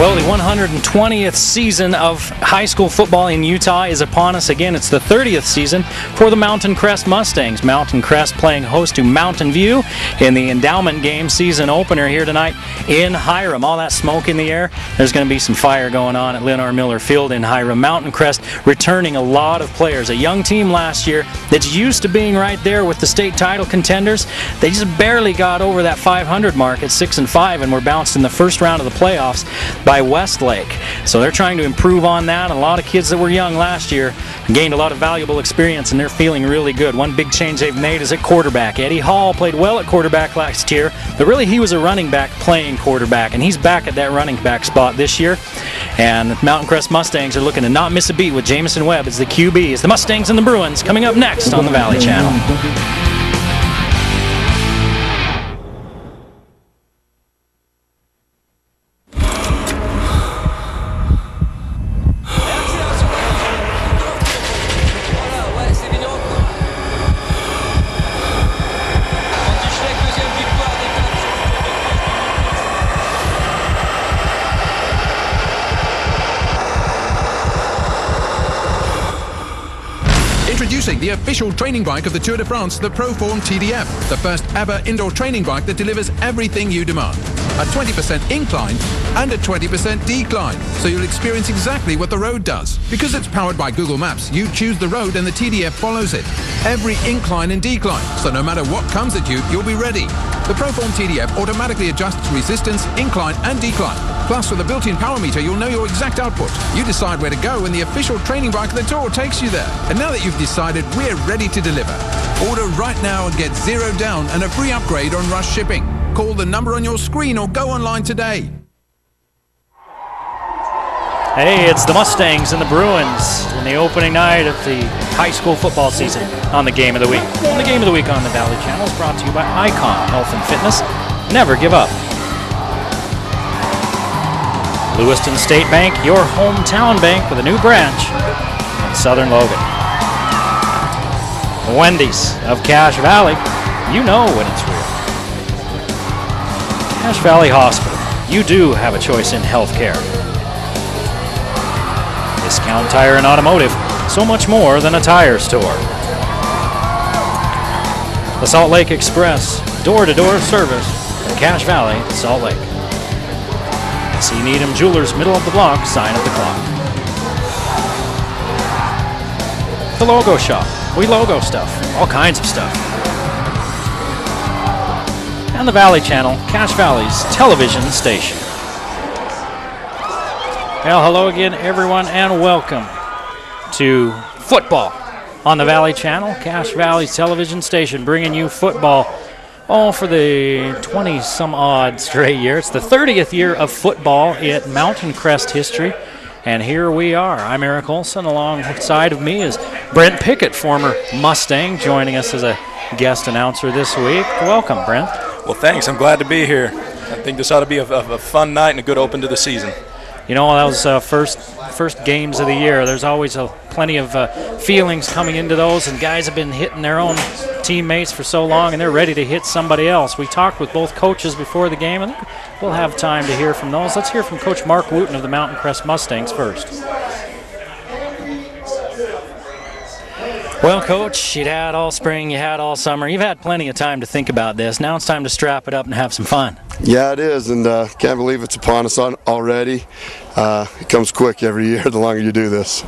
Well, the 120th season of high school football in Utah is upon us again. It's the 30th season for the Mountain Crest Mustangs. Mountain Crest playing host to Mountain View in the Endowment Game season opener here tonight in Hiram. All that smoke in the air, there's going to be some fire going on at Lynn R. Miller Field in Hiram. Mountain Crest returning a lot of players. A young team last year that's used to being right there with the state title contenders. They just barely got over that 500 mark at 6-5 and were bounced in the first round of the playoffs by Westlake. So they're trying to improve on that. And a lot of kids that were young last year gained a lot of valuable experience, and they're feeling really good. One big change they've made is at quarterback. Eddie Hall played well at quarterback last year, but really he was a running back playing quarterback, and he's back at that running back spot this year. And the Mountain Crest Mustangs are looking to not miss a beat with Jamison Webb as the QB. As the Mustangs and the Bruins coming up next on the Valley Channel. Introducing the official training bike of the Tour de France, the Proform TDF, the first ever indoor training bike that delivers everything you demand. A 20% incline and a 20% decline, so you'll experience exactly what the road does. Because it's powered by Google Maps, you choose the road and the TDF follows it. Every incline and decline, so no matter what comes at you, you'll be ready. The Proform TDF automatically adjusts resistance, incline and decline. Plus, with a built-in power meter, you'll know your exact output. You decide where to go and the official training bike of the Tour takes you there. And now that you've decided, we're ready to deliver. Order right now and get $0 down and a free upgrade on rush shipping. Call the number on your screen or go online today. Hey, it's the Mustangs and the Bruins in the opening night of the high school football season on the Game of the Week. And the Game of the Week on the Valley Channel is brought to you by Icon Health and Fitness. Never give up. Lewiston State Bank, your hometown bank with a new branch in Southern Logan. Wendy's of Cache Valley, you know when it's real. Cache Valley Hospital, you do have a choice in healthcare. Discount Tire and Automotive, so much more than a tire store. The Salt Lake Express, door-to-door service from Cache Valley to Salt Lake. C. Needham Jewelers, middle of the block, sign of the clock. The Logo Shop, we logo stuff, all kinds of stuff. And the Valley Channel, Cache Valley's television station. Well, hello again, everyone, and welcome to football on the Valley Channel, Cache Valley's television station, bringing you football for the 20-some-odd straight year. It's the 30th year of football in Mountain Crest history, and here we are. I'm Eric Olson. Alongside of me is Brent Pickett, former Mustang, joining us as a guest announcer this week. Welcome, Brent. Well, thanks. I'm glad to be here. I think this ought to be a fun night and a good open to the season. You know, that was first games of the year. There's always plenty of feelings coming into those, and guys have been hitting their own teammates for so long, and they're ready to hit somebody else. We talked with both coaches before the game, and we'll have time to hear from those. Let's hear from Coach Mark Wooten of the Mountain Crest Mustangs first. Well, Coach, you had all spring, you had all summer. You've had plenty of time to think about this. Now it's time to strap it up and have some fun. Yeah, it is, and can't believe it's upon us already. It comes quick every year the longer you do this.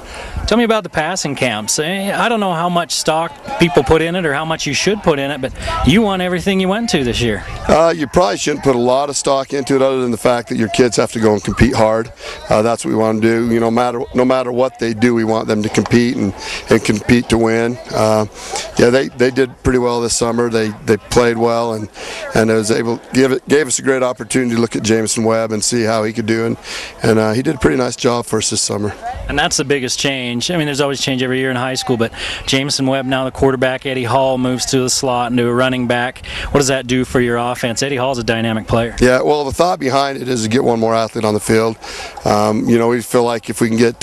Tell me about the passing camps. I don't know how much stock people put in it or how much you should put in it, but you won everything you went to this year. You probably shouldn't put a lot of stock into it other than the fact that your kids have to go and compete hard. That's what we want to do. You know, no matter what they do, we want them to compete and compete to win. Yeah, they did pretty well this summer. They played well and it was able gave us a great opportunity to look at Jamison Webb and see how he could do, and he did a pretty nice job for us this summer. And that's the biggest change. I mean, there's always change every year in high school, but Jamison Webb now the quarterback. Eddie Hall moves to the slot and to a running back. What does that do for your offense? Eddie Hall's a dynamic player. Yeah, well, the thought behind it is to get one more athlete on the field. We feel like if we can get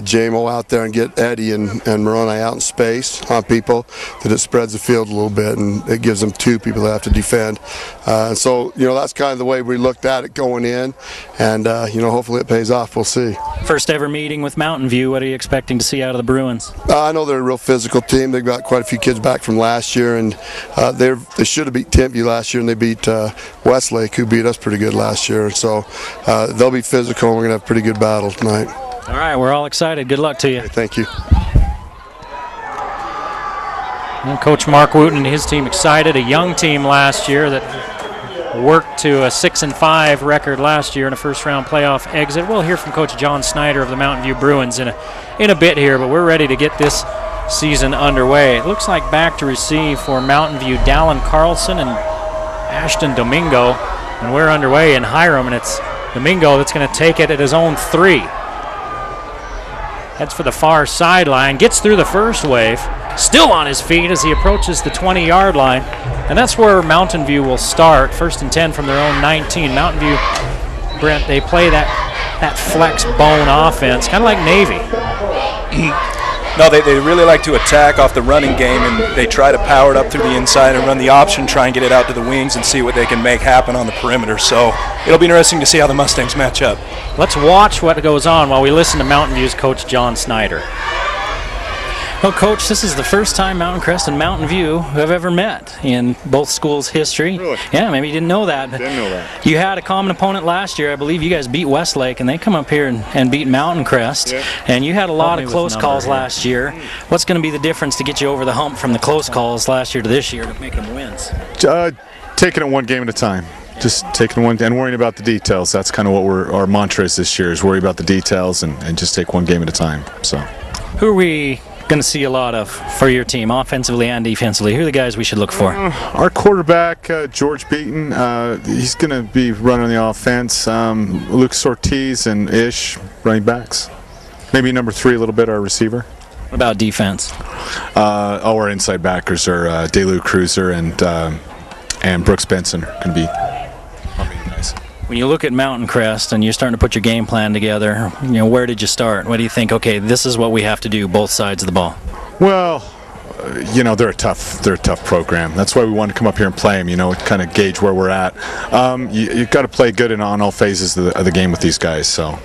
J-Mo out there and get Eddie and Moroni out in space on people, that it spreads the field a little bit and it gives them 2 people that have to defend. And so, that's kind of the way we looked at it going in, and hopefully it pays off. We'll see. First ever meeting with Mountain View. What are you expecting to see out of the Bruins? I know they're a real physical team. They've got quite a few kids back from last year, and they should have beat Timpview last year, and they beat Westlake, who beat us pretty good last year. So they'll be physical, and we're going to have a pretty good battle tonight. All right, we're all excited. Good luck to you. Thank you. And Coach Mark Wooten and his team excited. A young team last year that worked to a 6-5 record last year in a first-round playoff exit. We'll hear from Coach John Snyder of the Mountain View Bruins in a bit here, but we're ready to get this season underway. It looks like back to receive for Mountain View, Dallin Carlson and Ashton Domingo, and we're underway in Hiram, and it's Domingo that's going to take it at his own 3. Heads for the far sideline, gets through the first wave, still on his feet as he approaches the 20-yard line. And that's where Mountain View will start. 1st and 10 from their own 19. Mountain View, Brent, they play that flex bone offense, kind of like Navy. No, they really like to attack off the running game, and they try to power it up through the inside and run the option, try and get it out to the wings and see what they can make happen on the perimeter. So it'll be interesting to see how the Mustangs match up. Let's watch what goes on while we listen to Mountain View's Coach John Snyder. Well, Coach, this is the first time Mountain Crest and Mountain View have ever met in both schools' history. Really? Yeah, maybe you didn't know that. Didn't know that. You had a common opponent last year. I believe you guys beat Westlake, and they come up here and beat Mountain Crest. Yeah. And you had a lot of close calls last year. What's going to be the difference to get you over the hump from the close calls last year to this year to make them wins? Taking it one game at a time. Just taking one and worrying about the details. That's kind of what our mantra is this year, is worry about the details and just take one game at a time. So, who are we going to see a lot of for your team, offensively and defensively? Who are the guys we should look for? Our quarterback, George Beaton, he's going to be running the offense. Luke Ortiz and Ish, running backs. Maybe number 3 a little bit, our receiver. What about defense? Our inside backers are DeLu Cruiser and Brooks Benson are going to be nice. When you look at Mountain Crest and you're starting to put your game plan together, where did you start? What do you think? Okay, this is what we have to do, both sides of the ball. Well, they're a tough program. That's why we wanted to come up here and play them. Kind of gauge where we're at. You've got to play good on all phases of the game with these guys. So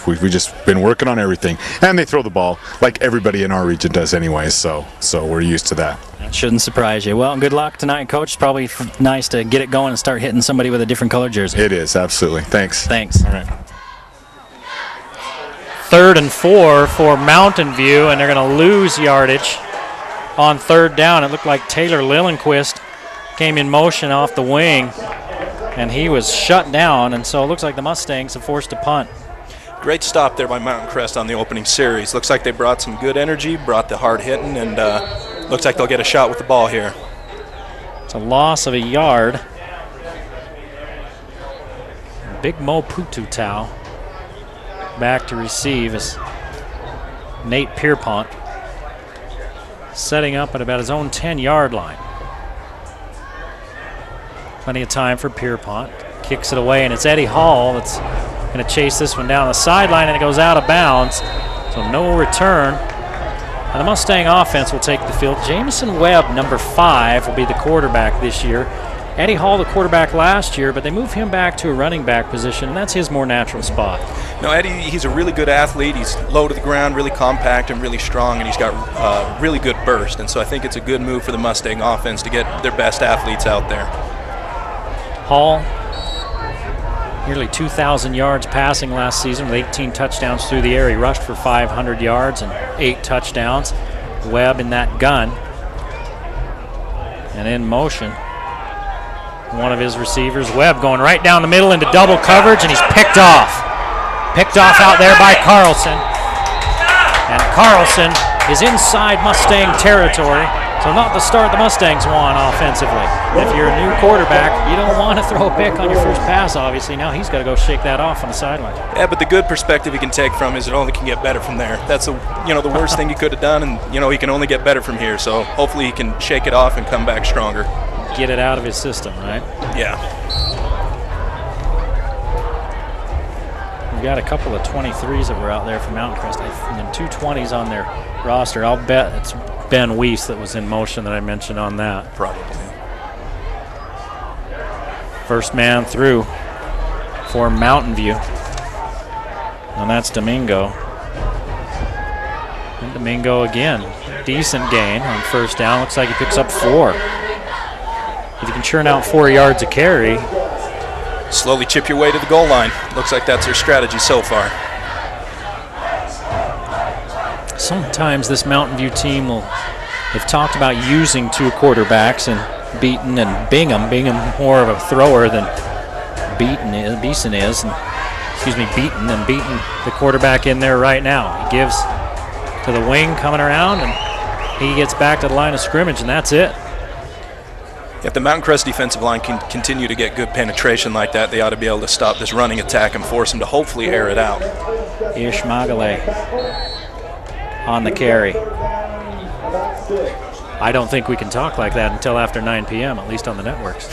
we've just been working on everything, and they throw the ball like everybody in our region does anyway. So we're used to that. That shouldn't surprise you. Well, good luck tonight, Coach. It's probably nice to get it going and start hitting somebody with a different color jersey. It is, absolutely. Thanks. All right. 3rd and 4 for Mountain View, and they're going to lose yardage on 3rd down. It looked like Taylor Lillenquist came in motion off the wing, and he was shut down, and so it looks like the Mustangs have forced a punt. Great stop there by Mountain Crest on the opening series. Looks like they brought some good energy, brought the hard hitting, and looks like they'll get a shot with the ball here. It's a loss of a yard. Big Mo Pututau back to receive as Nate Pierpont setting up at about his own 10-yard line. Plenty of time for Pierpont. Kicks it away, and it's Eddie Hall that's going to chase this one down the sideline, and it goes out of bounds. So no return. And the Mustang offense will take the field. Jamison Webb, number 5, will be the quarterback this year. Eddie Hall, the quarterback last year, but they move him back to a running back position, and that's his more natural spot. No, Eddie, he's a really good athlete. He's low to the ground, really compact and really strong, and he's got really good burst. And so I think it's a good move for the Mustang offense to get their best athletes out there. Hall, nearly 2,000 yards passing last season with 18 touchdowns through the air. He rushed for 500 yards and 8 touchdowns. Webb in that gun. And in motion, one of his receivers, Webb, going right down the middle into double coverage, and he's picked off. Picked off out there by Carlson. And Carlson is inside Mustang territory. So not the start the Mustangs want offensively. If you're a new quarterback, you don't want to throw a pick on your first pass, obviously. Now he's got to go shake that off on the sideline. Yeah, but the good perspective he can take from is it only can get better from there. That's the worst thing he could have done, and he can only get better from here. So hopefully he can shake it off and come back stronger. Get it out of his system, right? Yeah. We've got a couple of 23s that were out there from Mountain Crest, and 2 20s on their roster. I'll bet it's Ben Weiss that was in motion that I mentioned on that. Probably. First man through for Mountain View. And that's Domingo. And Domingo again. Decent gain on first down. Looks like he picks up 4. If you can churn out 4 yards a carry. Slowly chip your way to the goal line. Looks like that's their strategy so far. Sometimes this Mountain View team they've talked about using 2 quarterbacks, and Beaton and Bingham. Bingham more of a thrower than Beaton is. Beaton, and Beaton the quarterback in there right now. He gives to the wing coming around, and he gets back to the line of scrimmage, and that's it. If the Mountain Crest defensive line can continue to get good penetration like that, they ought to be able to stop this running attack and force them to hopefully air it out. Ish Magale on the carry. I don't think we can talk like that until after 9 p.m., at least on the networks.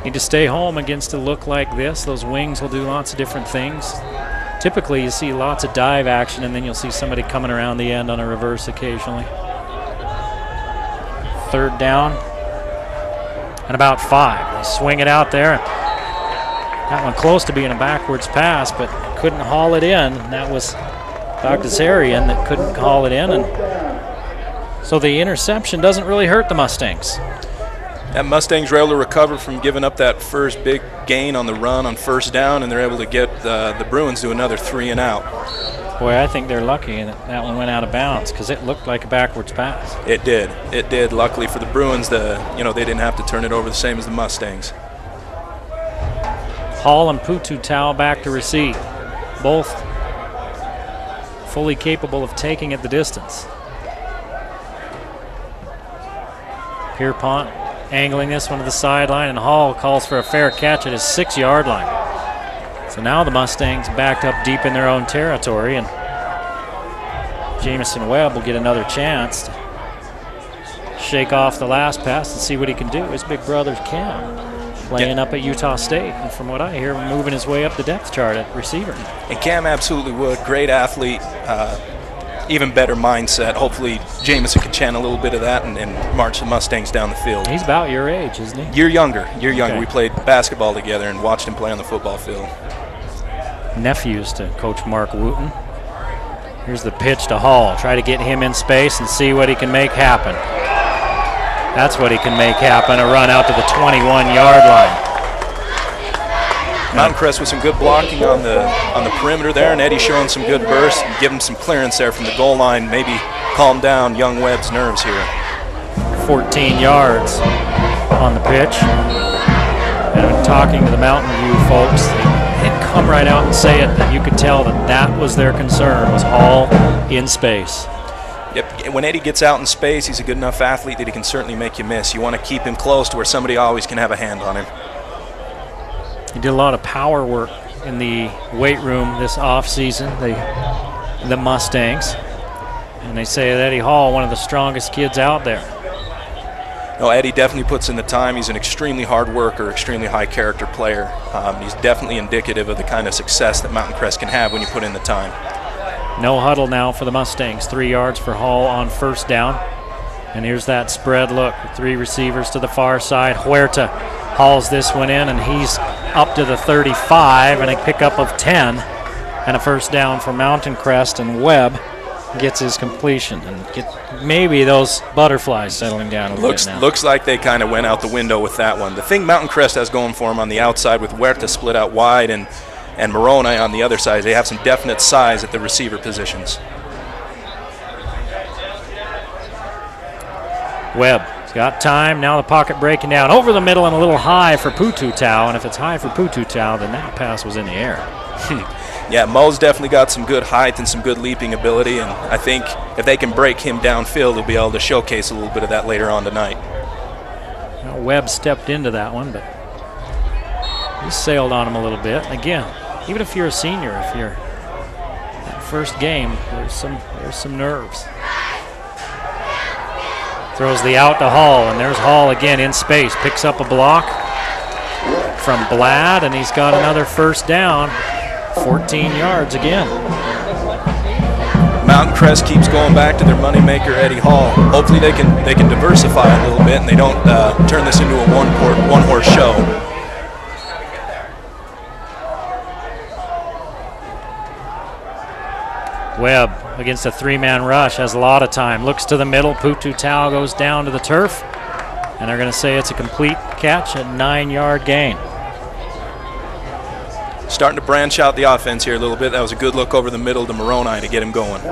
Need to stay home against a look like this. Those wings will do lots of different things. Typically, you see lots of dive action, and then you'll see somebody coming around the end on a reverse occasionally. 3rd down and about 5. They swing it out there. That one close to being a backwards pass, but couldn't haul it in. And that was Bagdasarian that couldn't haul it in. And so the interception doesn't really hurt the Mustangs. That Mustangs were able to recover from giving up that first big gain on the run on first down, and they're able to get the Bruins to another 3 and out. Boy, I think they're lucky that one went out of bounds because it looked like a backwards pass. It did. It did. Luckily for the Bruins, they didn't have to turn it over the same as the Mustangs. Hall and Pututau back to receive. Both fully capable of taking it the distance. Pierpont angling this one to the sideline, and Hall calls for a fair catch at his 6-yard line. So now the Mustangs backed up deep in their own territory, and Jamison Webb will get another chance to shake off the last pass and see what he can do. His big brother Cam playing up at Utah State, and from what I hear, moving his way up the depth chart at receiver. And Cam absolutely would. Great athlete, even better mindset. Hopefully Jamison can channel a little bit of that and march the Mustangs down the field. He's about your age, isn't he? You're younger. Okay. We played basketball together and watched him play on the football field. Nephews to Coach Mark Wooten. Here's the pitch to Hall. Try to get him in space and see what he can make happen. That's what he can make happen, a run out to the 21-yard line. Mountain Crest with some good blocking on the perimeter there, and Eddie showing some good burst and give him some clearance there from the goal line, maybe calm down young Webb's nerves here. 14 yards on the pitch. And talking to the Mountain View folks, they'd come right out and say it, that you could tell that was their concern, was Hall in space. Yep. When Eddie gets out in space, he's a good enough athlete that he can certainly make you miss. You want to keep him close to where somebody always can have a hand on him. He did a lot of power work in the weight room this off-season, the Mustangs. And they say that Eddie Hall, one of the strongest kids out there. No, Eddie definitely puts in the time. He's an extremely hard worker, extremely high character player. He's definitely indicative of the kind of success that Mountain Crest can have when you put in the time. No huddle now for the Mustangs. 3 yards for Hall on first down. And here's that spread look with 3 receivers to the far side. Huerta hauls this one in, and he's up to the 35, and a pickup of 10. And a first down for Mountain Crest, and Webb gets his completion. And get maybe those butterflies settling down a little bit now. Looks like they kind of went out the window with that one. The thing Mountain Crest has going for him on the outside with Huerta split out wide and Moroni on the other side, they have some definite size at the receiver positions. Webb's got time. Now the pocket breaking down over the middle and a little high for Pututau. And if it's high for Pututau, then that pass was in the air. Yeah, Mo's definitely got some good height and some good leaping ability, and I think if they can break him downfield, they'll be able to showcase a little bit of that later on tonight. Well, Webb stepped into that one, but he sailed on him a little bit. And again, even if you're a senior, if you're that first game, there's some nerves. Throws the out to Hall, and there's Hall again in space. Picks up a block from Blad, and he's got another first down. 14 yards again. Mountain Crest keeps going back to their moneymaker, Eddie Hall. Hopefully they can diversify a little bit and they don't turn this into a one-horse show. Webb against a three-man rush, has a lot of time. Looks to the middle. Putu Tau goes down to the turf, and they're going to say it's a complete catch, a 9-yard gain. Starting to branch out the offense here a little bit. That was a good look over the middle to Moroni to get him going.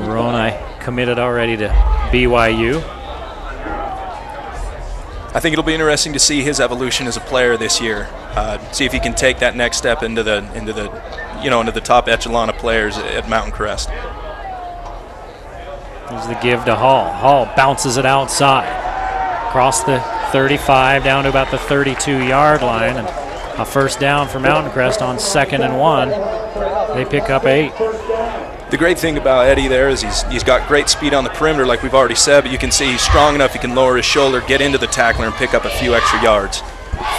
Moroni committed already to BYU. I think it'll be interesting to see his evolution as a player this year. See if he can take that next step into the top echelon of players at Mountain Crest. There's the give to Hall. Hall bounces it outside, across the 35 down to about the 32-yard line, and a first down for Mountain Crest on 2nd and 1. They pick up 8. The great thing about Eddie there is he's got great speed on the perimeter, like we've already said, but you can see he's strong enough he can lower his shoulder, get into the tackler, and pick up a few extra yards.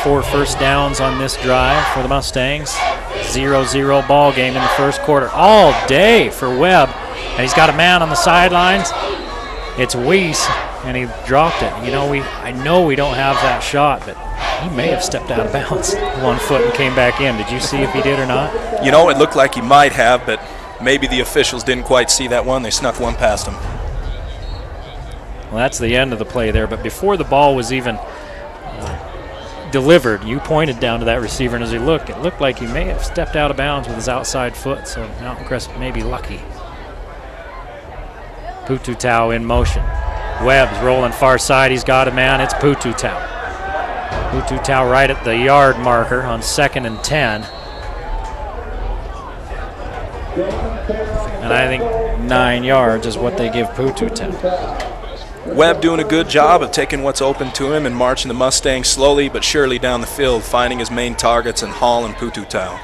4 first downs on this drive for the Mustangs. 0-0 ball game in the first quarter. All day for Webb. And he's got a man on the sidelines. It's Weiss, and he dropped it. I know we don't have that shot, but he may have stepped out of bounds 1 foot and came back in. Did you see if he did or not? It looked like he might have, but maybe the officials didn't quite see that one. They snuck one past him. Well, that's the end of the play there. But before the ball was even delivered, you pointed down to that receiver, and as he looked, it looked like he may have stepped out of bounds with his outside foot, so Mountain Crest may be lucky. Putu Tau in motion. Webb's rolling far side. He's got a man. It's Putu Tau. Putu Tau right at the yard marker on 2nd and 10. And I think 9 yards is what they give Putu Tau. Webb doing a good job of taking what's open to him and marching the Mustangs slowly but surely down the field, finding his main targets in Hall and Putu Tau.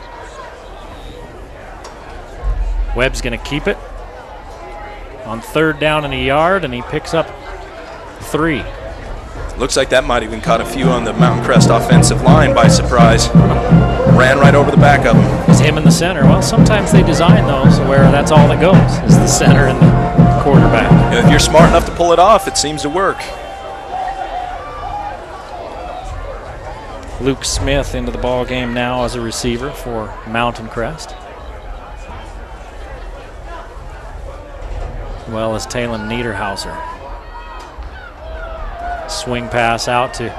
Webb's going to keep it on 3rd down and a yard, and he picks up 3. Looks like that might even caught a few on the Mountain Crest offensive line by surprise. Ran right over the back of him. It's him in the center. Well, sometimes they design those where that's all that goes, is the center and the quarterback. If you're smart enough to pull it off, it seems to work. Luke Smith into the ball game now as a receiver for Mountain Crest. Well as Talon Niederhauser. Swing pass out to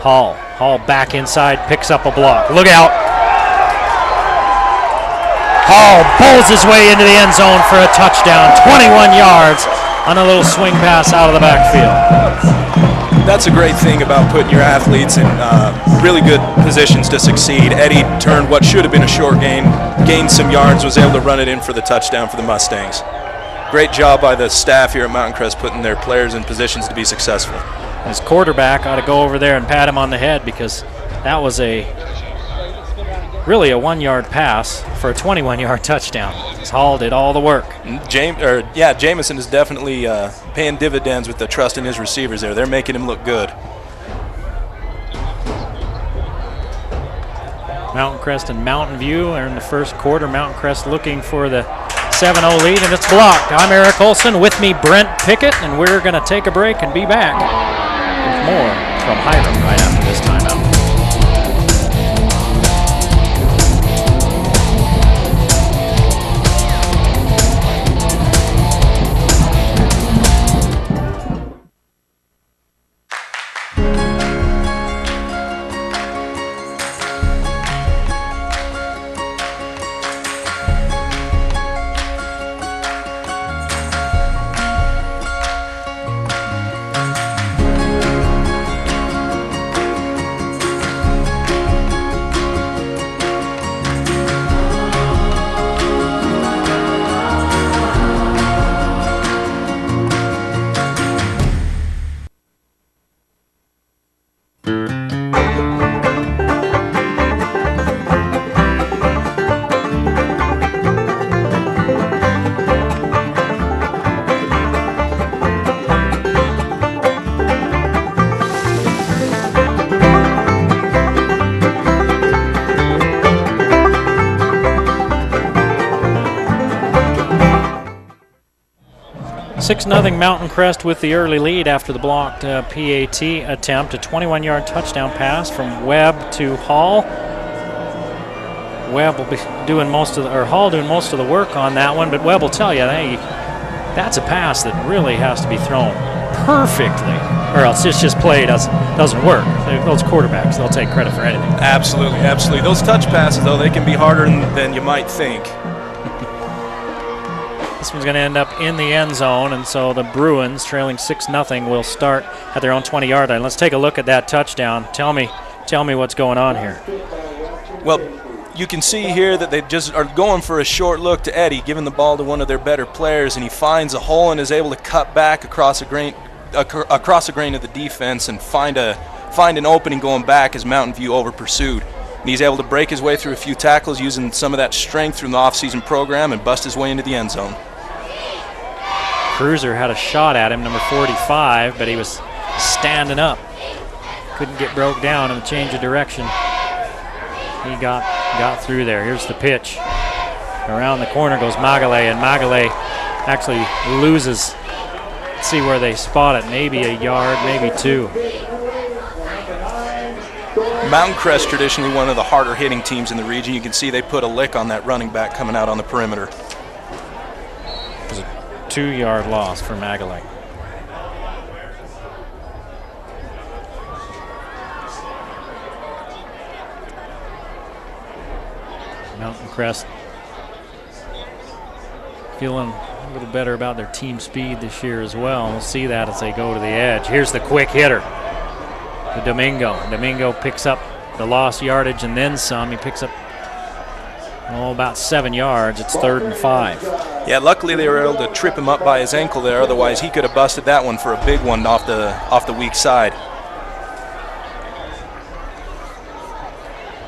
Hall. Hall back inside, picks up a block. Look out. Hall pulls his way into the end zone for a touchdown. 21 yards on a little swing pass out of the backfield. That's a great thing about putting your athletes in really good positions to succeed. Eddie turned what should have been a short gain, gained some yards, was able to run it in for the touchdown for the Mustangs. Great job by the staff here at Mountain Crest putting their players in positions to be successful. His quarterback ought to go over there and pat him on the head, because that was really a 1-yard pass for a 21-yard touchdown. Hall did all the work. Jamison is definitely paying dividends with the trust in his receivers there. They're making him look good. Mountain Crest and Mountain View are in the first quarter. Mountain Crest looking for the 7-0 lead, and it's blocked. I'm Eric Olson, with me Brent Pickett, and we're going to take a break and be back with more from Hiram right after this timeout. 6-0 Mountain Crest with the early lead after the blocked PAT attempt. A 21-yard touchdown pass from Webb to Hall. Webb will be doing Hall doing most of the work on that one, but Webb will tell you, hey, that's a pass that really has to be thrown perfectly, or else it's just play doesn't work. Those quarterbacks, they'll take credit for anything. Absolutely, absolutely. Those touch passes, though, they can be harder than you might think. This one's going to end up in the end zone, and so the Bruins, trailing 6-0, will start at their own 20-yard line. Let's take a look at that touchdown. Tell me what's going on here. Well, you can see here that they just are going for a short look to Eddie, giving the ball to one of their better players, and he finds a hole and is able to cut back across the grain of the defense and find an opening going back as Mountain View over pursued. And he's able to break his way through a few tackles using some of that strength from the off-season program and bust his way into the end zone. Cruiser had a shot at him, number 45, but he was standing up. Couldn't get broke down in the change of direction. He got through there. Here's the pitch. Around the corner goes Magale, and Magale actually loses. Let's see where they spot it. Maybe a yard, maybe two. Mountain Crest, traditionally one of the harder hitting teams in the region. You can see they put a lick on that running back coming out on the perimeter. It was a 2-yard loss for Magale. Mountain Crest feeling a little better about their team speed this year as well. We'll see that as they go to the edge. Here's the quick hitter, the Domingo. Domingo picks up the lost yardage and then some. He picks up about 7 yards. It's 3rd and 5. Yeah, luckily they were able to trip him up by his ankle there. Otherwise, he could have busted that one for a big one off the weak side.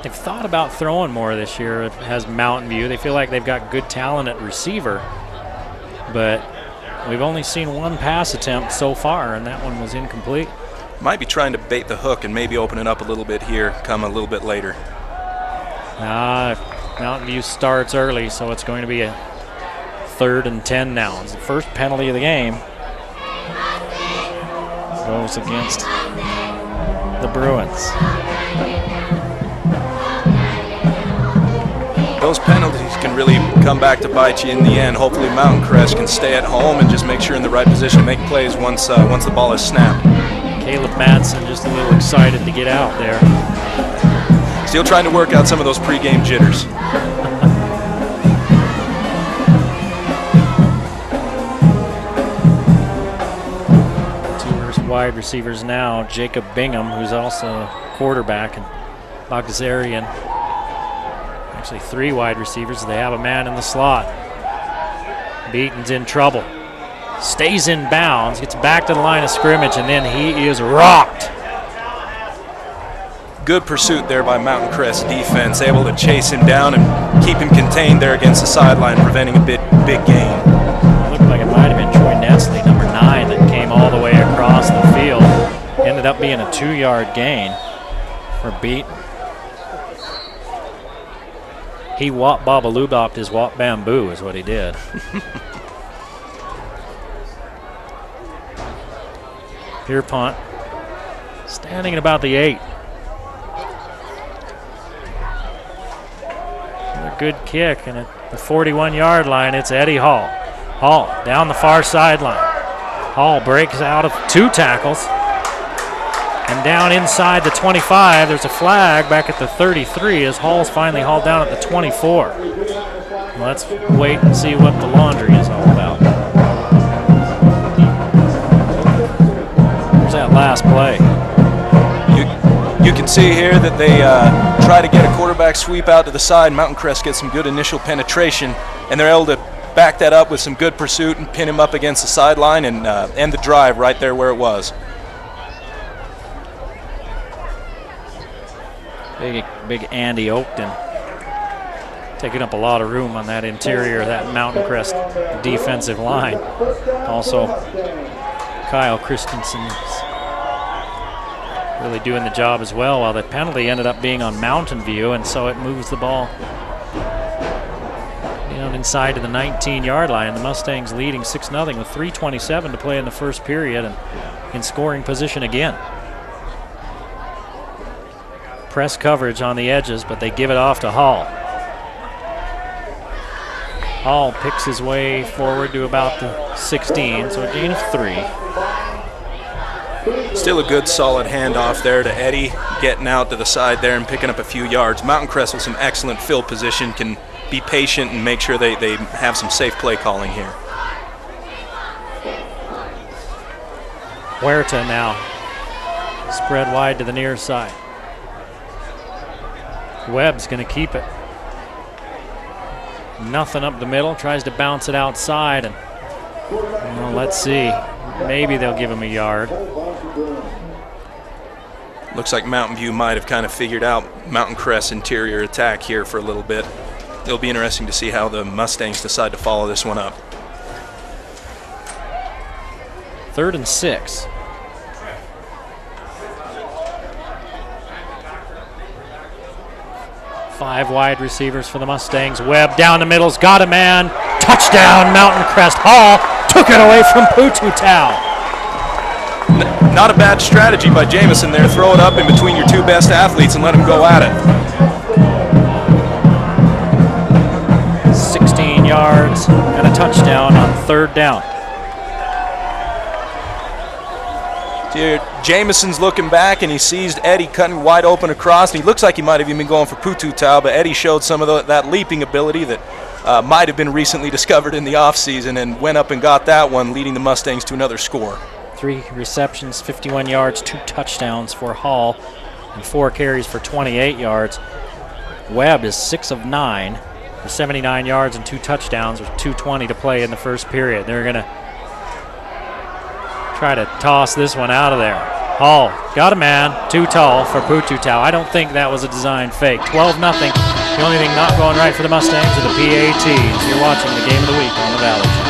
They've thought about throwing more this year, has Mountain View. They feel like they've got good talent at receiver, but we've only seen one pass attempt so far, and that one was incomplete. Might be trying to bait the hook and maybe open it up a little bit here, come a little bit later. Mountain View starts early, so it's going to be a 3rd and 10 now. It's the first penalty of the game. Goes against the Bruins. Those penalties can really come back to bite you in the end. Hopefully Mountain Crest can stay at home and just make sure in the right position, make plays once the ball is snapped. Caleb Madsen just a little excited to get out there. Still trying to work out some of those pregame jitters. Two wide receivers now. Jacob Bingham, who's also a quarterback, and Bagdasarian. Actually 3 wide receivers. They have a man in the slot. Beaton's in trouble. Stays in bounds, gets back to the line of scrimmage, and then he is rocked. Good pursuit there by Mountain Crest defense, able to chase him down and keep him contained there against the sideline, preventing a big gain. It looked like it might have been Troy Netsley, number 9, that came all the way across the field. Ended up being a 2-yard gain for Beaton. He wop-baba-loo-bopped his wop-bamboo is what he did. Pierpont standing at about the 8. A good kick, and at the 41-yard line, it's Eddie Hall. Hall down the far sideline. Hall breaks out of 2 tackles. And down inside the 25, there's a flag back at the 33 as Hall's finally hauled down at the 24. Let's wait and see what the laundry is all about. Here's that last play. You can see here that they try to get a quarterback sweep out to the side. Mountain Crest gets some good initial penetration, and they're able to back that up with some good pursuit and pin him up against the sideline and end the drive right there where it was. Big Andy Oakton taking up a lot of room on that interior of that Mountain Crest defensive line. Also, Kyle Christensen's really doing the job as well, while the penalty ended up being on Mountain View, and so it moves the ball Down inside to the 19-yard line. The Mustangs leading 6-0 with 3:27 to play in the first period and in scoring position again. Press coverage on the edges, but they give it off to Hall. Hall picks his way forward to about the 16, so a gain of 3. Still a good solid handoff there to Eddie, getting out to the side there and picking up a few yards. Mountain Crest with some excellent field position can be patient and make sure they have some safe play calling here. Huerta now spread wide to the near side. Webb's going to keep it. Nothing up the middle, tries to bounce it outside, and well, let's see. Maybe they'll give him a yard. Looks like Mountain View might have kind of figured out Mountain Crest's interior attack here for a little bit. It'll be interesting to see how the Mustangs decide to follow this one up. 3rd and 6. Five wide receivers for the Mustangs. Webb down the middle's got a man. Touchdown, Mountain Crest. Hall took it away from Pututau. Not a bad strategy by Jamison there. Throw it up in between your two best athletes and let them go at it. 16 yards and a touchdown on 3rd down. Dude, Jamison's looking back and he sees Eddie cutting wide open across, and he looks like he might have even been going for Pututau, but Eddie showed some of that leaping ability that might have been recently discovered in the offseason and went up and got that one, leading the Mustangs to another score. 3 receptions, 51 yards, 2 touchdowns for Hall, and 4 carries for 28 yards. Webb is 6 of 9 for 79 yards and 2 touchdowns with 2:20 to play in the first period. They're going to try to toss this one out of there. Hall got a man, too tall for Pututau. I don't think that was a design fake. 12-0. The only thing not going right for the Mustangs are the PATs. You're watching the Game of the Week on the Valley Channel.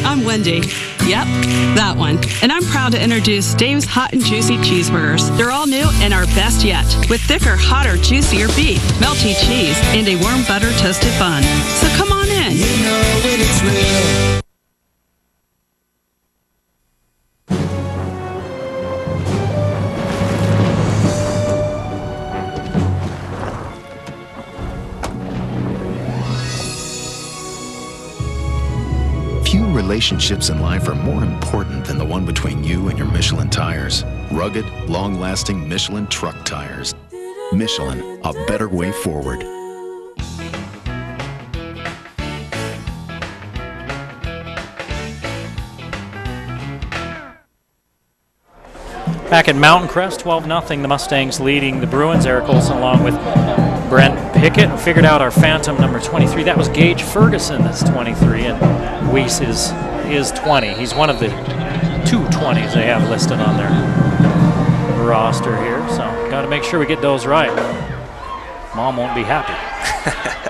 I'm Wendy. Yep, that one. And I'm proud to introduce Dave's Hot and Juicy Cheeseburgers. They're all new and our best yet, with thicker, hotter, juicier beef, melty cheese, and a warm butter toasted bun. So come on in. You know when it's real. Relationships in life are more important than the one between you and your Michelin tires. Rugged, long-lasting Michelin truck tires. Michelin, a better way forward. Back at Mountain Crest, 12-0. The Mustangs leading the Bruins. Eric Olson along with Brent Pickett figured out our phantom number 23. That was Gage Ferguson, that's 23, and Weiss is 20. He's one of the 2 20s they have listed on their roster here, so got to make sure we get those right. Mom won't be happy.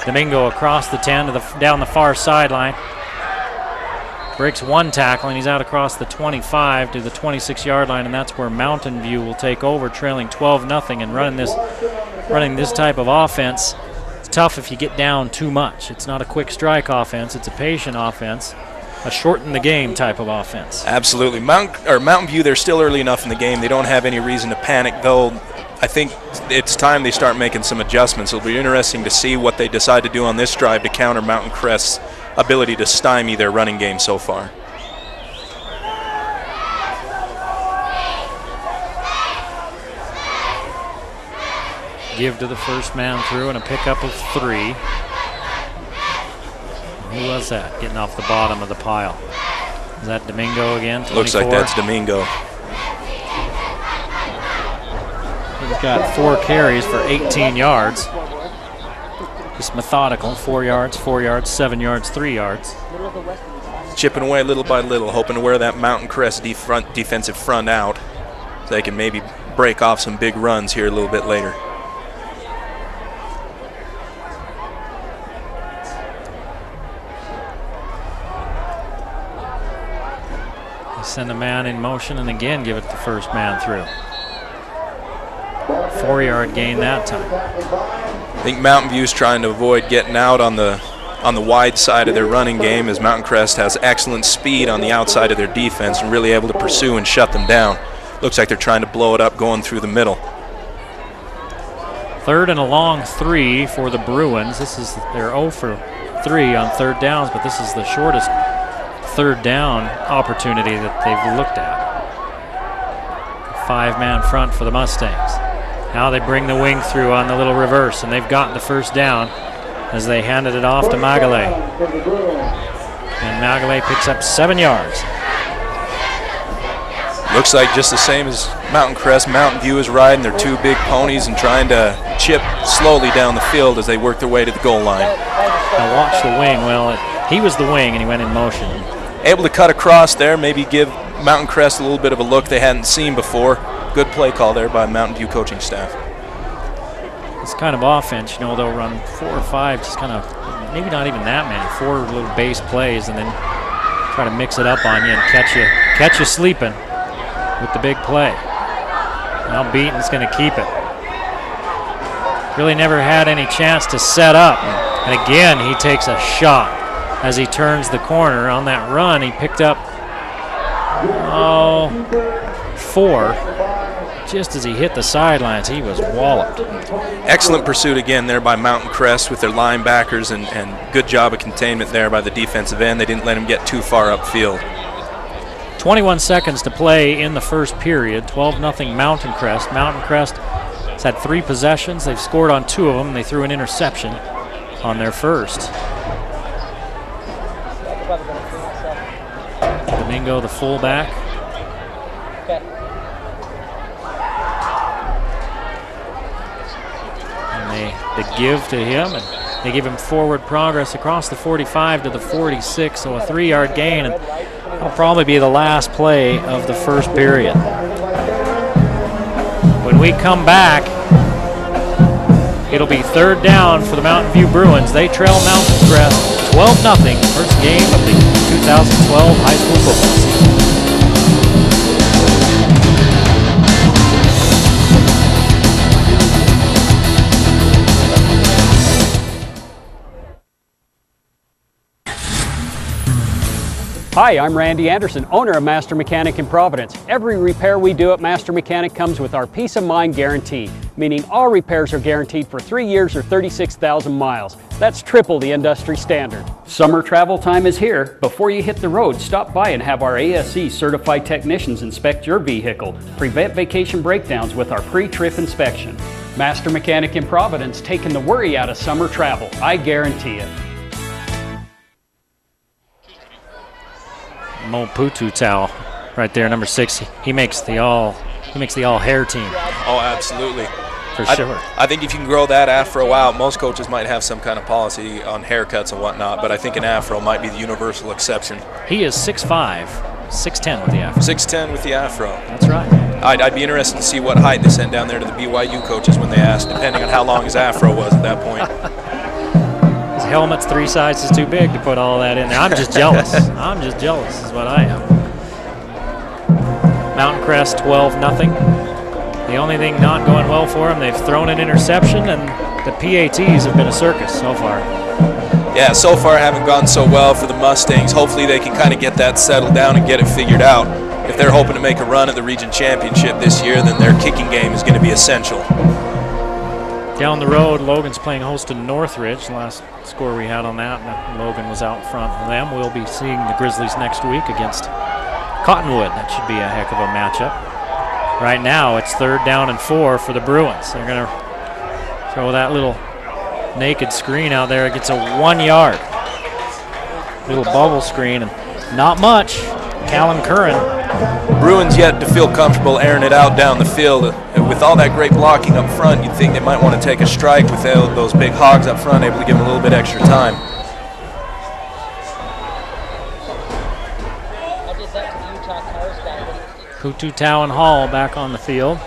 Domingo across the 10 to down the far sideline. Breaks 1 tackle, and he's out across the 25 to the 26-yard line, and that's where Mountain View will take over, trailing 12-0, and running this type of offense. It's tough if you get down too much. It's not a quick strike offense. It's a patient offense, a shorten the game type of offense. Absolutely. Mountain View, they're still early enough in the game. They don't have any reason to panic, though. I think it's time they start making some adjustments. It'll be interesting to see what they decide to do on this drive to counter Mountain Crest's ability to stymie their running game so far. Give to the first man through and a pickup of 3. Who was that getting off the bottom of the pile? Is that Domingo again? 24? Looks like that's Domingo. He's got 4 carries for 18 yards. Just methodical, 4 yards, 4 yards, 7 yards, 3 yards. Chipping away little by little, hoping to wear that Mountain Crest defensive front out so they can maybe break off some big runs here a little bit later. Send a man in motion and again give it the first man through. 4-yard gain that time. I think Mountain View's trying to avoid getting out on the wide side of their running game, as Mountain Crest has excellent speed on the outside of their defense and really able to pursue and shut them down. Looks like they're trying to blow it up going through the middle. 3rd and a long 3 for the Bruins. This is their 0 for 3 on 3rd downs, but this is the shortest 3rd down opportunity that they've looked at. 5-man front for the Mustangs. Now they bring the wing through on the little reverse, and they've gotten the first down as they handed it off to Magalay. And Magalay picks up 7 yards. Looks like just the same as Mountain Crest. Mountain View is riding their 2 big ponies and trying to chip slowly down the field as they work their way to the goal line. Now watch the wing. Well, he was the wing and he went in motion. Able to cut across there, maybe give Mountain Crest a little bit of a look they hadn't seen before. Good play call there by Mountain View coaching staff. This kind of offense, you know, they'll run 4 or 5, just kind of, maybe not even that many, 4 little base plays, and then try to mix it up on you and catch you sleeping with the big play. Now Beaton's going to keep it. Really never had any chance to set up, and again he takes a shot as he turns the corner on that run. He picked up 4. Just as he hit the sidelines, he was walloped. Excellent pursuit again there by Mountain Crest with their linebackers, and good job of containment there by the defensive end. They didn't let him get too far upfield. 21 seconds to play in the first period. 12-0 Mountain Crest. Mountain Crest has had 3 possessions. They've scored on 2 of them. They threw an interception on their first. Domingo, the fullback. They give to him, and they give him forward progress across the 45 to the 46, so a 3-yard gain, and that'll probably be the last play of the first period. When we come back, it'll be 3rd down for the Mountain View Bruins. They trail Mountain Crest 12-0, first game of the 2012 high school football season. Hi, I'm Randy Anderson, owner of Master Mechanic in Providence. Every repair we do at Master Mechanic comes with our peace of mind guarantee, meaning all repairs are guaranteed for 3 years or 36,000 miles. That's triple the industry standard. Summer travel time is here. Before you hit the road, stop by and have our ASE certified technicians inspect your vehicle. Prevent vacation breakdowns with our pre-trip inspection. Master Mechanic in Providence, taking the worry out of summer travel. I guarantee it. Mo Pututau right there, number 6. He makes the all hair team. Oh, absolutely. For sure. I think if you can grow that afro out, most coaches might have some kind of policy on haircuts and whatnot, but I think an afro might be the universal exception. He is 6'5", 6'10" with the afro. 6'10" with the afro. That's right. I'd be interested to see what height they sent down there to the BYU coaches when they asked, depending on how long his afro was at that point. His helmet's 3 sizes too big to put all that in there. I'm just jealous. I'm just jealous is what I am. Mountain Crest 12-0. The only thing not going well for them, they've thrown an interception, and the PATs have been a circus so far. Yeah, so far haven't gone so well for the Mustangs. Hopefully they can kind of get that settled down and get it figured out. If they're hoping to make a run at the region championship this year, then their kicking game is going to be essential. Down the road, Logan's playing host to Northridge. The last score we had on that, Logan was out front of them. We'll be seeing the Grizzlies next week against Cottonwood. That should be a heck of a matchup. Right now, it's 3rd down and 4 for the Bruins. They're going to throw that little naked screen out there. It gets a 1-yard. Little bubble screen, and not much. Callum Curran. Bruins yet to feel comfortable airing it out down the field. With all that great blocking up front, you'd think they might want to take a strike with those big hogs up front, able to give them a little bit extra time. Pututau and Hall back on the field.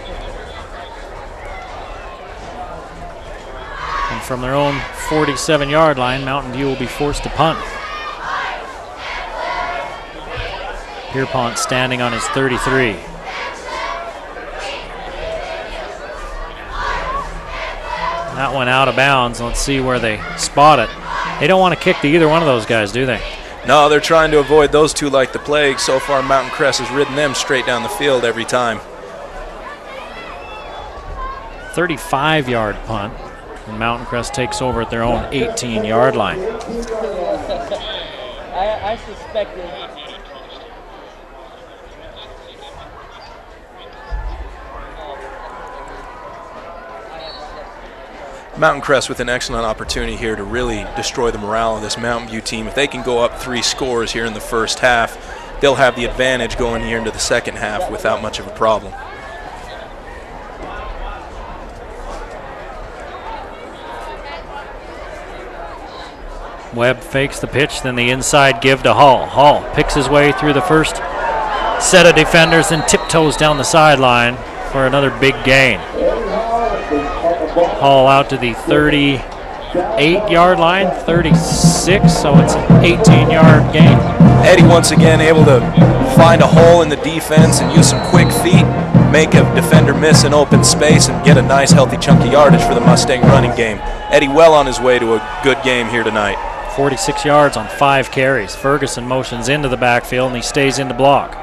And from their own 47-yard line, Mountain View will be forced to punt. Pierpont standing on his 33. That one out of bounds. Let's see where they spot it. They don't want to kick to either one of those guys, do they? No, they're trying to avoid those two like the plague. So far, Mountain Crest has ridden them straight down the field every time. 35-yard punt. And Mountain Crest takes over at their own 18-yard line. I suspected. Mountain Crest with an excellent opportunity here to really destroy the morale of this Mountain View team. If they can go up 3 scores here in the first half, they'll have the advantage going here into the second half without much of a problem. Webb fakes the pitch, then the inside give to Hall. Hall picks his way through the first set of defenders and tiptoes down the sideline for another big gain. Hall out to the 38-yard line, 36, so it's an 18-yard gain. Eddie once again able to find a hole in the defense and use some quick feet, make a defender miss in open space, and get a nice healthy chunky yardage for the Mustang running game. Eddie well on his way to a good game here tonight. 46 yards on 5 carries. Ferguson motions into the backfield and he stays in to block.